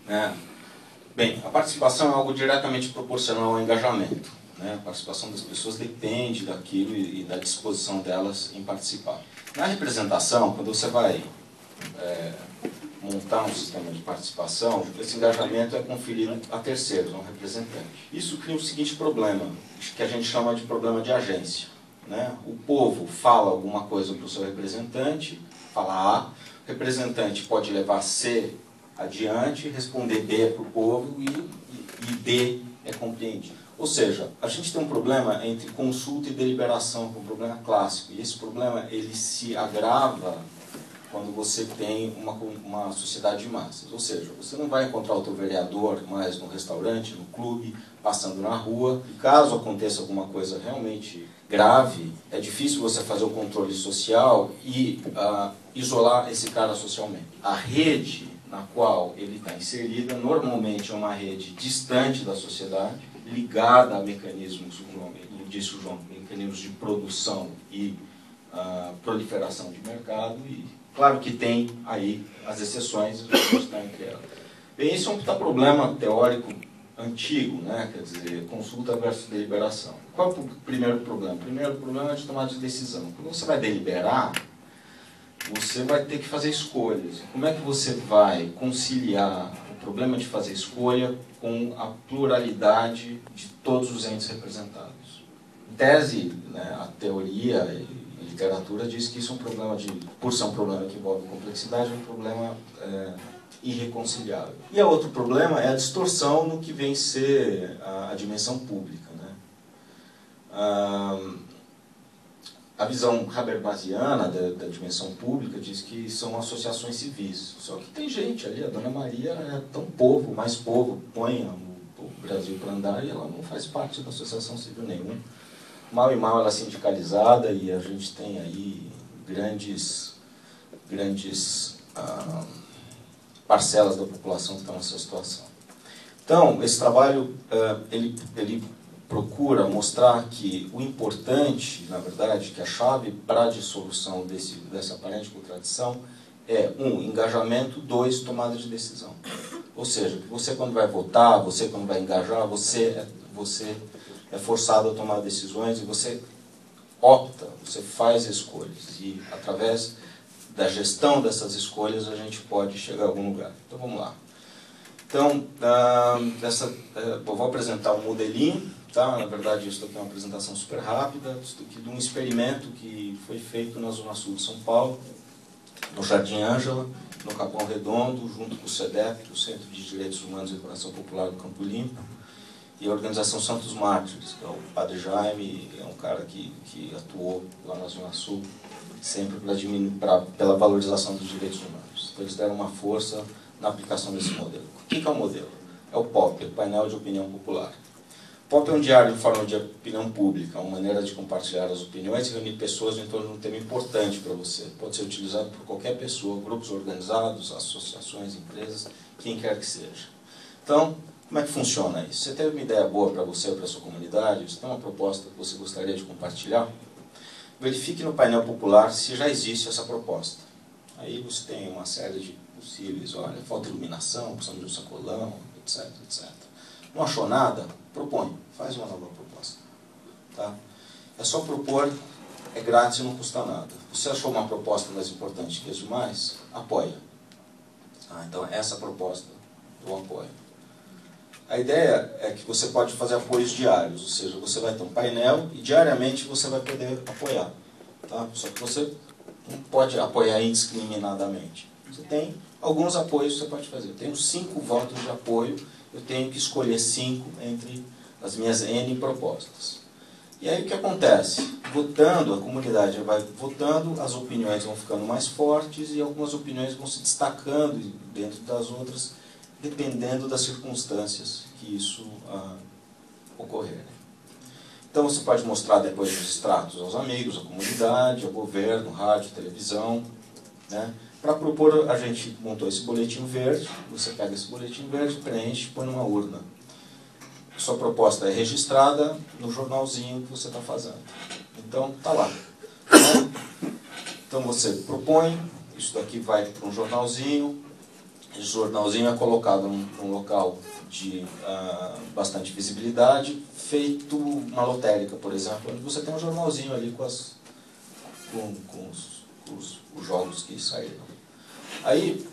né? Bem, a participação é algo diretamente proporcional ao engajamento, né? A participação das pessoas depende daquilo e da disposição delas em participar. Na representação, quando você vai montar um sistema de participação, esse engajamento é conferido a terceiros, a um representante. Isso cria o seguinte problema, que a gente chama de problema de agência, né? O povo fala alguma coisa para o seu representante, fala A, o representante pode levar C adiante, responder B para o povo e D é compreendido. Ou seja, a gente tem um problema entre consulta e deliberação, que é um problema clássico, e esse problema ele se agrava quando você tem uma sociedade de massas. Ou seja, você não vai encontrar o teu vereador mais no restaurante, no clube, passando na rua. E caso aconteça alguma coisa realmente grave, é difícil você fazer o controle social e isolar esse cara socialmente. A rede na qual ele está inserida normalmente é uma rede distante da sociedade, ligada a mecanismos, como disse o João, mecanismos de produção e proliferação de mercado. E claro que tem aí as exceções, a gente está entre elas. Bem, isso é um problema teórico antigo, né? Quer dizer, consulta versus deliberação. Qual é o primeiro problema? O primeiro problema é de tomada de decisão. Quando você vai deliberar, você vai ter que fazer escolhas. Como é que você vai conciliar o problema de fazer escolha com a pluralidade de todos os entes representados? Em tese, né, a teoria e a literatura diz que isso é um problema por ser um problema que envolve complexidade, é um problema irreconciliável. E o outro problema é a distorção no que vem ser a dimensão pública, né? A visão habermasiana da dimensão pública diz que são associações civis. Só que tem gente ali, a Dona Maria é tão povo, mais povo, põe o Brasil para andar e ela não faz parte da associação civil nenhuma. Mal e mal ela é sindicalizada e a gente tem aí grandes parcelas da população que estão nessa situação. Então, esse trabalho, ele procura mostrar que o importante, na verdade, que a chave para a dissolução dessa aparente contradição é, 1, engajamento, 2, tomada de decisão. Ou seja, que você quando vai votar, você quando vai engajar, você é forçado a tomar decisões e você opta, você faz escolhas. E através da gestão dessas escolhas a gente pode chegar a algum lugar. Então vamos lá. Então, eu vou apresentar um modelinho. Tá? Na verdade, isso aqui é uma apresentação super rápida, isso aqui de um experimento que foi feito na Zona Sul de São Paulo, no Jardim Ângela, no Capão Redondo, junto com o CEDEP, o Centro de Direitos Humanos e Educação Popular do Campo Limpo, e a Organização Santos Mártires, que é o Padre Jaime, é um cara que atuou lá na Zona Sul, sempre pela valorização dos direitos humanos. Então, eles deram uma força na aplicação desse modelo. O que é o modelo? É o POP, o Painel de Opinião Popular. POP é um diário em forma de opinião pública, uma maneira de compartilhar as opiniões e reunir pessoas em torno de um tema importante para você. Pode ser utilizado por qualquer pessoa, grupos organizados, associações, empresas, quem quer que seja. Então, como é que funciona isso? Você teve uma ideia boa para você ou para a sua comunidade? Você tem uma proposta que você gostaria de compartilhar? Verifique no painel popular se já existe essa proposta. Aí você tem uma série de possíveis, olha, falta iluminação, precisamos de um sacolão, etc, etc. Não achou nada? Propõe, faz uma nova proposta. Tá? É só propor, é grátis e não custa nada. Você achou uma proposta mais importante que as demais? Apoia. Então essa proposta eu apoio. A ideia é que você pode fazer apoios diários, ou seja, você vai ter um painel e diariamente você vai poder apoiar. Tá? Só que você não pode apoiar indiscriminadamente. Você tem alguns apoios que você pode fazer. Eu tenho 5 votos de apoio, eu tenho que escolher 5 entre as minhas N propostas. E aí o que acontece? Votando, a comunidade vai votando, as opiniões vão ficando mais fortes e algumas opiniões vão se destacando dentro das outras, dependendo das circunstâncias que isso ocorrer. Então você pode mostrar depois os extratos aos amigos, à comunidade, ao governo, rádio, televisão, né? Para propor, a gente montou esse boletim verde, você pega esse boletim verde, preenche e põe numa urna. Sua proposta é registrada no jornalzinho que você está fazendo. Então, está lá. Então você propõe, isso daqui vai para um jornalzinho, esse jornalzinho é colocado num local de bastante visibilidade, feito uma lotérica, por exemplo, onde você tem um jornalzinho ali com os jogos que saíram. Aí,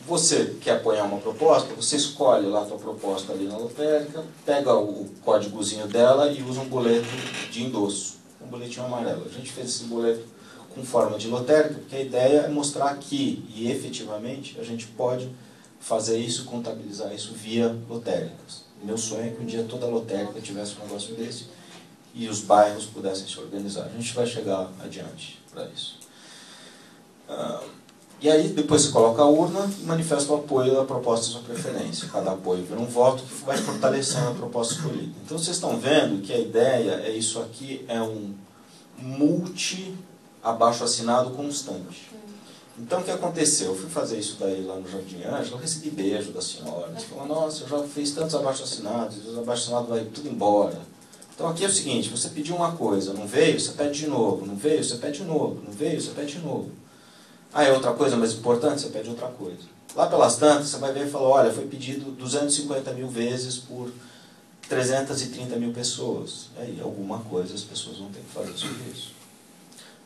você quer apoiar uma proposta, você escolhe lá a sua proposta ali na lotérica, pega o códigozinho dela e usa um boleto de endosso, um boletinho amarelo. A gente fez esse boleto com forma de lotérica, porque a ideia é mostrar que, e efetivamente, a gente pode fazer isso, contabilizar isso via lotéricas. Meu sonho é que um dia toda lotérica tivesse um negócio desse e os bairros pudessem se organizar. A gente vai chegar adiante para isso. E aí, depois você coloca a urna e manifesta o apoio da proposta de sua preferência. Cada apoio vira um voto que vai fortalecendo a proposta escolhida. Então, vocês estão vendo que a ideia é isso aqui, é um multi-abaixo-assinado constante. Então, o que aconteceu? Eu fui fazer isso daí lá no Jardim Ângela, eu recebi beijo das senhoras. Falaram, nossa, eu já fiz tantos abaixo-assinados, os abaixo-assinados vai tudo embora. Então, aqui é o seguinte, você pediu uma coisa, não veio, você pede de novo, não veio, você pede de novo, não veio, você pede de novo. Ah, é outra coisa mais importante? Você pede outra coisa. Lá pelas tantas, você vai ver e falar, olha, foi pedido 250 mil vezes por 330 mil pessoas. Aí, alguma coisa as pessoas vão ter que fazer sobre isso.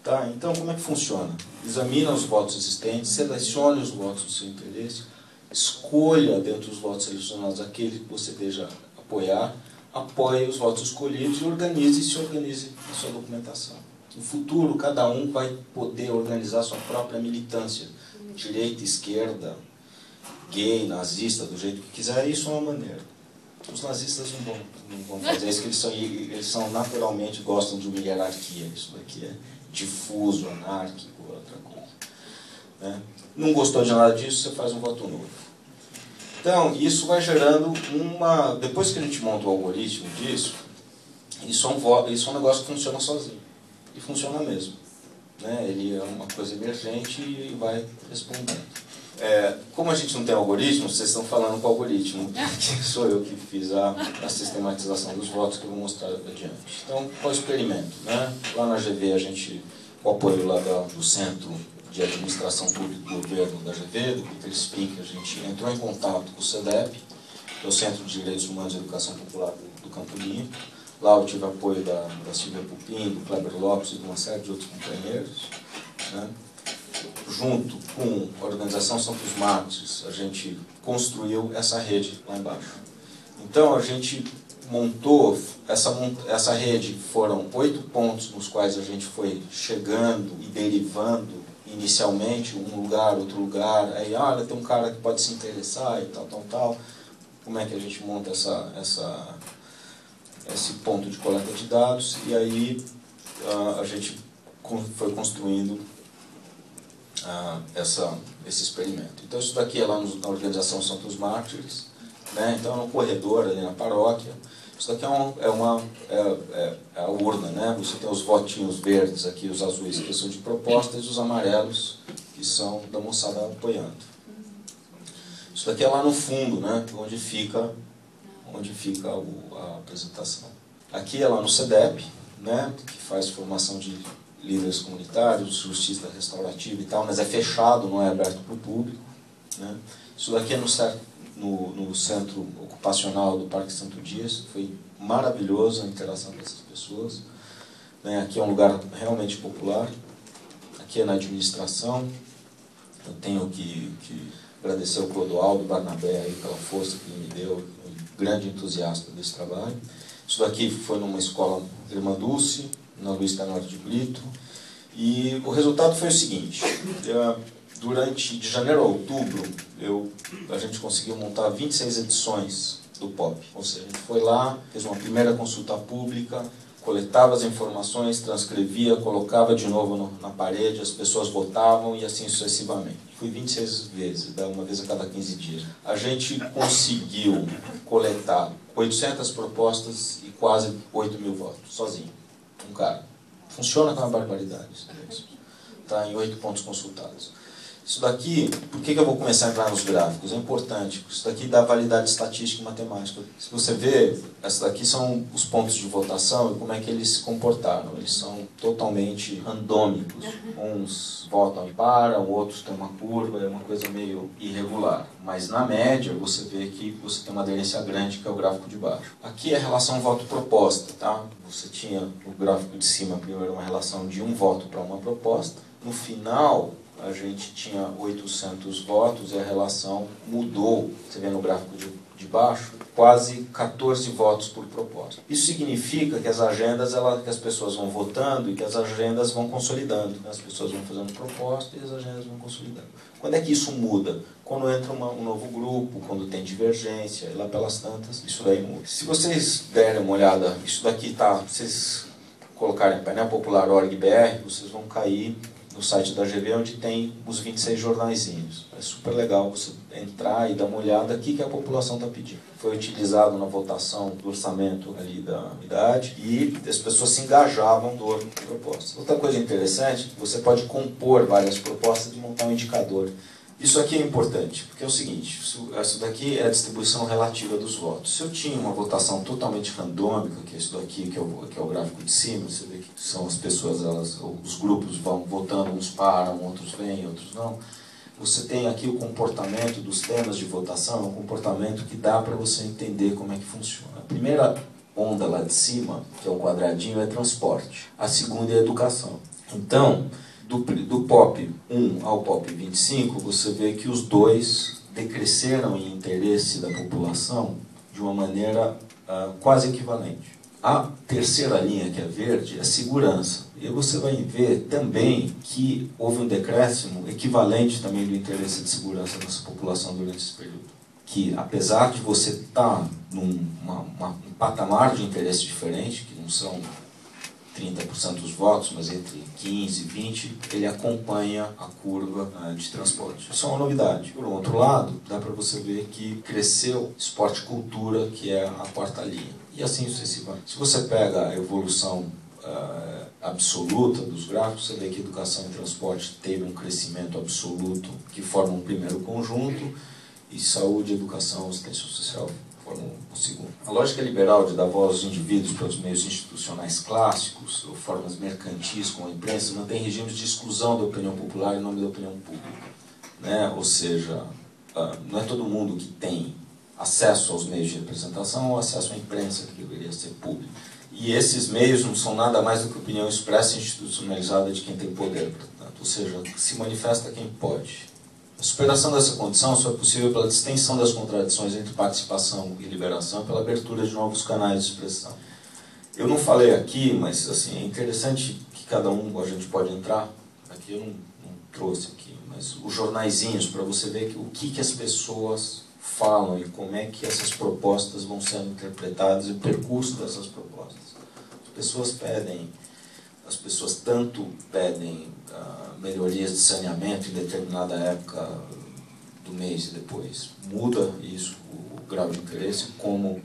Tá? Então, como é que funciona? Examina os votos existentes, selecione os votos do seu interesse, escolha dentro dos votos selecionados aquele que você deseja apoiar, apoie os votos escolhidos e se organize a sua documentação. No futuro, cada um vai poder organizar sua própria militância, direita, esquerda, gay, nazista, do jeito que quiser, isso é uma maneira. Os nazistas não vão fazer isso, porque eles são naturalmente, gostam de uma hierarquia, isso daqui é difuso, anárquico, outra coisa. Né? Não gostou de nada disso, você faz um voto nulo. Então, isso vai gerando uma... Depois que a gente monta o algoritmo disso, isso é um negócio que funciona sozinho. E funciona mesmo. Né? Ele é uma coisa emergente e vai respondendo. Como a gente não tem algoritmo, vocês estão falando com o algoritmo, que sou eu que fiz a sistematização dos votos, que eu vou mostrar adiante. Então, qual é o experimento? Né? Lá na GV, a gente, com o apoio lá do Centro de Administração Pública do Governo da GV, do Peter Spink, a gente entrou em contato com o CEDEP, que é o Centro de Direitos Humanos e Educação Popular do Campo Limpo. Lá eu tive apoio da Silvia Pupim, do Kleber Lopes e de uma série de outros companheiros. Né? Junto com a Organização Santos Mártires, a gente construiu essa rede lá embaixo. Então, a gente montou essa rede, foram 8 pontos nos quais a gente foi chegando e derivando inicialmente, um lugar, outro lugar, aí, olha, tem um cara que pode se interessar e tal. Como é que a gente monta esse ponto de coleta de dados? E aí a gente foi construindo esse experimento. Então, isso daqui é lá na Organização Santos Mártires, né? Então é um corredor ali na paróquia. Isso daqui é a urna, né? Você tem os votinhos verdes aqui, os azuis que são de propostas, e os amarelos que são da moçada apoiando. Isso daqui é lá no fundo, né? Onde fica a apresentação. Aqui é lá no CEDEP, né? Que faz formação de líderes comunitários, justiça restaurativa e tal, mas é fechado, não é aberto para o público. Né? Isso daqui é no centro ocupacional do Parque Santo Dias, foi maravilhoso a interação dessas pessoas. Né? Aqui é um lugar realmente popular, aqui é na administração. Eu tenho que agradecer ao Clodoaldo Barnabé aí pela força que ele me deu, um grande entusiasta desse trabalho. Isso daqui foi numa escola Irmã Dulce, na Luiz Tenório de Brito, e o resultado foi o seguinte: de janeiro a outubro, a gente conseguiu montar 26 edições do POP. Ou seja, a gente foi lá, fez uma primeira consulta pública, coletava as informações, transcrevia, colocava de novo na parede, as pessoas votavam e assim sucessivamente. Fui 26 vezes, uma vez a cada 15 dias. A gente conseguiu coletar 800 propostas e quase 8 mil votos, sozinho. Um cara. Funciona com uma barbaridade. Está em 8 pontos consultados. Isso daqui, por que eu vou começar a entrar nos gráficos? É importante, porque isso daqui dá validade estatística e matemática. Se você vê, esses daqui são os pontos de votação e como é que eles se comportaram. Eles são totalmente randômicos. Uns votam e param, outros têm uma curva, é uma coisa meio irregular. Mas na média você vê que você tem uma aderência grande, que é o gráfico de baixo. Aqui é a relação voto-proposta, tá? Você tinha o gráfico de cima, primeiro uma relação de um voto para uma proposta. No final, a gente tinha 800 votos e a relação mudou, você vê no gráfico de baixo, quase 14 votos por proposta. Isso significa que as agendas, que as pessoas vão votando e que as agendas vão consolidando. As pessoas vão fazendo proposta e as agendas vão consolidando. Quando é que isso muda? Quando entra um novo grupo, quando tem divergência, e lá pelas tantas, isso daí muda. Se vocês derem uma olhada, isso daqui tá, vocês colocarem painel popular.org.br, vocês vão cair no site da GV, onde tem os 26 jornaizinhos. É super legal você entrar e dar uma olhada aqui que a população está pedindo. Foi utilizado na votação do orçamento ali da unidade e as pessoas se engajavam em torno de propostas. Outra coisa interessante, você pode compor várias propostas e montar um indicador. Isso aqui é importante, porque é o seguinte, isso daqui é a distribuição relativa dos votos. Se eu tinha uma votação totalmente randômica, que é isso daqui, que é o gráfico de cima, você vê que são as pessoas, os grupos vão votando, uns param, outros vêm, outros não. Você tem aqui o comportamento dos temas de votação, é um comportamento que dá para você entender como é que funciona. A primeira onda lá de cima, que é o quadradinho, é transporte. A segunda é educação. Então, do POP 1 ao POP 25, você vê que os dois decresceram em interesse da população de uma maneira quase equivalente. A terceira linha, que é verde, é segurança. E você vai ver também que houve um decréscimo equivalente também do interesse de segurança dessa população durante esse período. Que, apesar de você estar num patamar de interesse diferente, que não são 30% dos votos, mas entre 15 e 20, ele acompanha a curva de transporte. Isso é uma novidade. Por outro lado, dá para você ver que cresceu esporte e cultura, que é a quarta linha. E assim sucessivamente. Se você pega a evolução absoluta dos gráficos, você vê que educação e transporte teve um crescimento absoluto que forma um primeiro conjunto, e saúde, educação, assistência social formam o segundo. A lógica liberal de dar voz aos indivíduos pelos meios institucionais clássicos, ou formas mercantis como a imprensa, mantém regimes de exclusão da opinião popular em nome da opinião pública. Né? Ou seja, não é todo mundo que tem acesso aos meios de representação ou acesso à imprensa, que deveria ser público. E esses meios não são nada mais do que opinião expressa e institucionalizada de quem tem poder, portanto. Ou seja, se manifesta quem pode. A superação dessa condição só é possível pela distensão das contradições entre participação e liberação e pela abertura de novos canais de expressão. Eu não falei aqui, mas assim, é interessante que cada um, a gente pode entrar, aqui eu não trouxe aqui, mas os jornaizinhos, para você ver o que as pessoas falam e como é que essas propostas vão sendo interpretadas e o percurso dessas propostas. As pessoas tanto pedem melhorias de saneamento em determinada época do mês e depois muda isso, o grau de interesse, como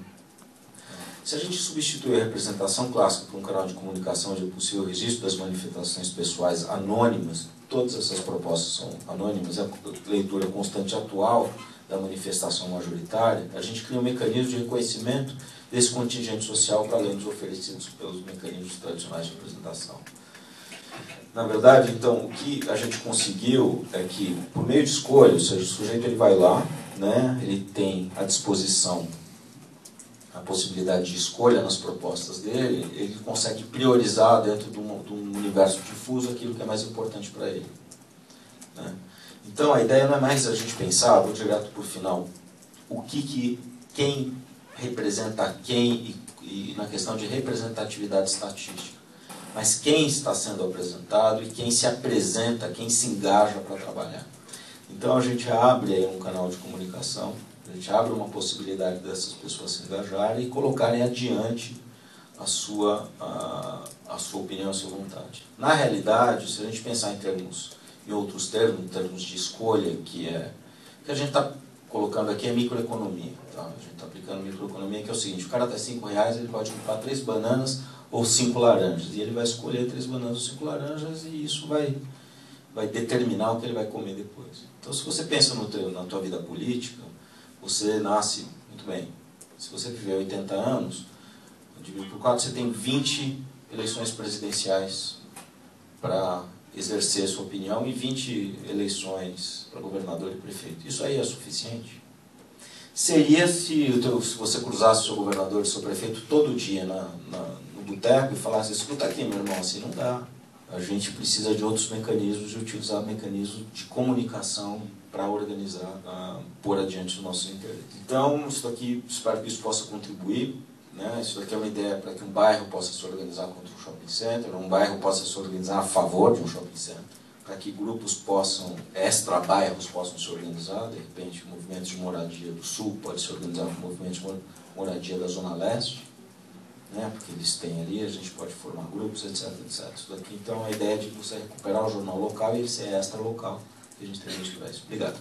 se a gente substituir a representação clássica por um canal de comunicação onde é possível o registro das manifestações pessoais anônimas, todas essas propostas são anônimas, a leitura constante atual da manifestação majoritária, a gente cria um mecanismo de reconhecimento desse contingente social para além dos oferecidos pelos mecanismos tradicionais de representação. Na verdade, então, o que a gente conseguiu é que, por meio de escolha, ou seja, o sujeito ele vai lá, né, ele tem à disposição a possibilidade de escolha nas propostas dele, ele consegue priorizar dentro de um universo difuso aquilo que é mais importante para ele. Né? Então, a ideia não é mais a gente pensar, vou direto para o final, quem representa quem e na questão de representatividade estatística. Mas quem está sendo apresentado e quem se apresenta, quem se engaja para trabalhar. Então a gente abre aí um canal de comunicação, a gente abre uma possibilidade dessas pessoas se engajarem e colocarem adiante a sua opinião, a sua vontade. Na realidade, se a gente pensar em outros termos, em termos de escolha, que a gente está colocando aqui é microeconomia. Tá? A gente está aplicando microeconomia, que é o seguinte, o cara dá R$5, ele pode comprar 3 bananas ou 5 laranjas. E ele vai escolher 3 bananas ou 5 laranjas e isso vai vai determinar o que ele vai comer depois. Então, se você pensa na tua vida política, você nasce, muito bem, se você viver 80 anos, eu divido por 4, você tem 20 eleições presidenciais para exercer sua opinião e 20 eleições para governador e prefeito. Isso aí é suficiente? Seria se você cruzasse o seu governador e o seu prefeito todo dia no boteco e falasse: escuta aqui, meu irmão, assim não dá. A gente precisa de outros mecanismos, de utilizar mecanismos de comunicação para organizar, pôr adiante os nossos interesses. Então, isso daqui, espero que isso possa contribuir. Né? Isso daqui é uma ideia para que um bairro possa se organizar contra um shopping center, um bairro possa se organizar a favor de um shopping center, para que grupos possam, extra-bairros possam se organizar. De repente, o movimento de moradia do Sul pode se organizar com o movimento de moradia da Zona Leste, né? Porque eles têm ali, a gente pode formar grupos, etc, etc. Isso daqui, então, a ideia de você recuperar o jornal local e ele ser extra-local, que a gente tem visto para isso. Obrigado.